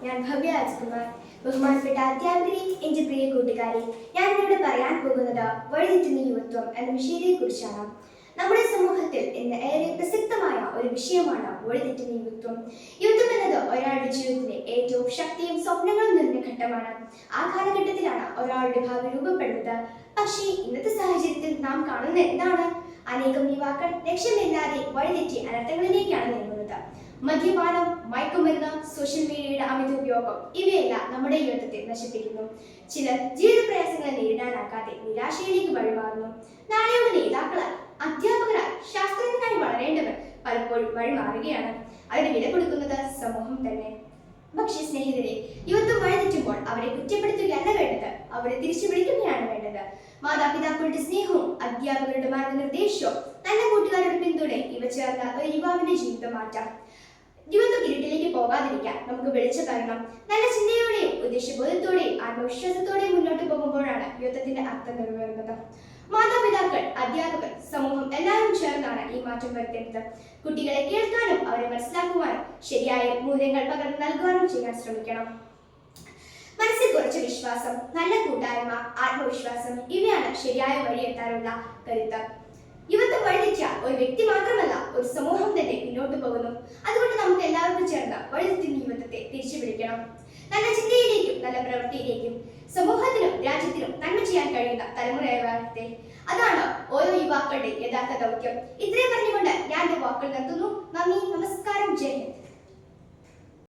ഞാൻ ഭവ്യ രാജ്കുമാർ. ബഹുമാനപ്പെട്ട അധ്യാപകരെ, എൻ്റെ പ്രിയ കൂട്ടുകാരെ, ഞാൻ ഇന്നിവിടെ പറയാൻ പോകുന്നത് വഴിതെറ്റുന്ന യുവത്വം എന്ന വിഷയത്തെക്കുറിച്ചാണ്. നമ്മുടെ സമൂഹത്തിൽ ഇന്ന് ഏറെ പ്രസക്തമായ ഒരു വിഷയമാണ് വഴിതെറ്റുന്ന യുവത്വം. യുവത്വം എന്നത് ഒരാളുടെ ജീവിതത്തിലെ ഏറ്റവും ശക്തിയും സ്വപ്നങ്ങളും നിറഞ്ഞ ഘട്ടമാണ്. ആ കാലഘട്ടത്തിലാണ് ഒരാളുടെ ഭാവി രൂപപ്പെടുന്നത്. പക്ഷേ ഇന്നത്തെ സാഹചര്യത്തിൽ നാം കാണുന്ന എന്താണ്? അനേകം യുവാക്കൾ ലക്ഷ്യമില്ലാതെ വഴിതെറ്റി അനർത്ഥങ്ങളിലേക്കാണ് നീങ്ങുന്നത്. മദ്യപാനം, മയക്കുമരുന്ന്, സോഷ്യൽ മീഡിയയുടെ അമിത ഉപയോഗം ഇവയെല്ലാം നമ്മുടെ യുവത്വത്തെ നശിപ്പിക്കുന്നു. ചിലർ ജീവിത പ്രയാസങ്ങളെ നേരിടാനാകാതെ നിരാശയിലേക്ക് വഴിമാറുന്നു. നാളെയുടെ നേതാക്കളായി, അധ്യാപകരായി, ശാസ്ത്രജ്ഞനായി വളരേണ്ടവർ പലപ്പോഴും വഴിമാറുകയാണ്. അതിന് വില കൊടുക്കുന്നത് സമൂഹം തന്നെ. പക്ഷേ സ്നേഹിതരെ, യുവത്വം വഴിതെറ്റുമ്പോൾ അവരെ കുറ്റപ്പെടുത്തുകയല്ല വേണ്ടത്, അവരെ തിരിച്ചു വിളിക്കുകയാണ് വേണ്ടത്. മാതാപിതാക്കളുടെ സ്നേഹവും അധ്യാപകരുടെ മാർഗനിർദ്ദേശവും നല്ല കൂട്ടുകാരുടെ പിന്തുണയും ഇവ ചേർന്ന ഒരു യുവാവിന്റെ ജീവിതം മാറ്റാം. യുവത്വം ഇരുട്ടിലേക്ക് പോകാതിരിക്കാൻ നമുക്ക് വെളിച്ചം തരണം. നല്ല ചിന്തയോടെയും ഉദ്ദേശബോധത്തോടെയും ആത്മവിശ്വാസത്തോടെയും മുന്നോട്ട് പോകുമ്പോഴാണ് യുവത്വത്തിന്റെ അർത്ഥം നിറവേറുന്നത്. മാതാപിതാക്കൾ, അധ്യാപകർ, സമൂഹം എല്ലാവരും ചേർന്നാണ് ഈ മാറ്റം വരുത്തേണ്ടത്. കുട്ടികളെ കേൾക്കാനും അവരെ മനസ്സിലാക്കുവാനും ശരിയായ മൂല്യങ്ങൾ പകർന്നു നൽകുവാനും ചെയ്യാൻ ശ്രമിക്കണം. മനസ്സിൽ കുറച്ച് വിശ്വാസം, നല്ല കൂട്ടായ്മ, ആത്മവിശ്വാസം ഇവയാണ് ശരിയായ വഴിയെത്താനുള്ള കരുത്ത്. യുവത്വം വഴിതെറ്റിയ ഒരു വ്യക്തി മാത്രമല്ല, ഒരു സമൂഹം തന്നെ മുന്നോട്ട് പോകുന്നു. അതുകൊണ്ട് നമുക്ക് എല്ലാവർക്കും ചേർന്ന് വഴിതെറ്റുന്ന യുവത്വത്തെ തിരിച്ചു പിടിക്കണം. നല്ല ചിന്തയിലേക്കും നല്ല പ്രവൃത്തിയിലേക്കും സമൂഹത്തിനും രാജ്യത്തിനും നന്മ ചെയ്യാൻ കഴിയുന്ന തലമുറയായി വളരട്ടെ. അതാണ് ഓരോ യുവാക്കളുടെ യഥാർത്ഥ ദൗത്യം. ഇത്രയും പറഞ്ഞുകൊണ്ട് ഞാൻ എന്റെ വാക്കുകൾ നിർത്തുന്നു. നന്ദി, നമസ്കാരം, ജയ് ഹിന്ദ്.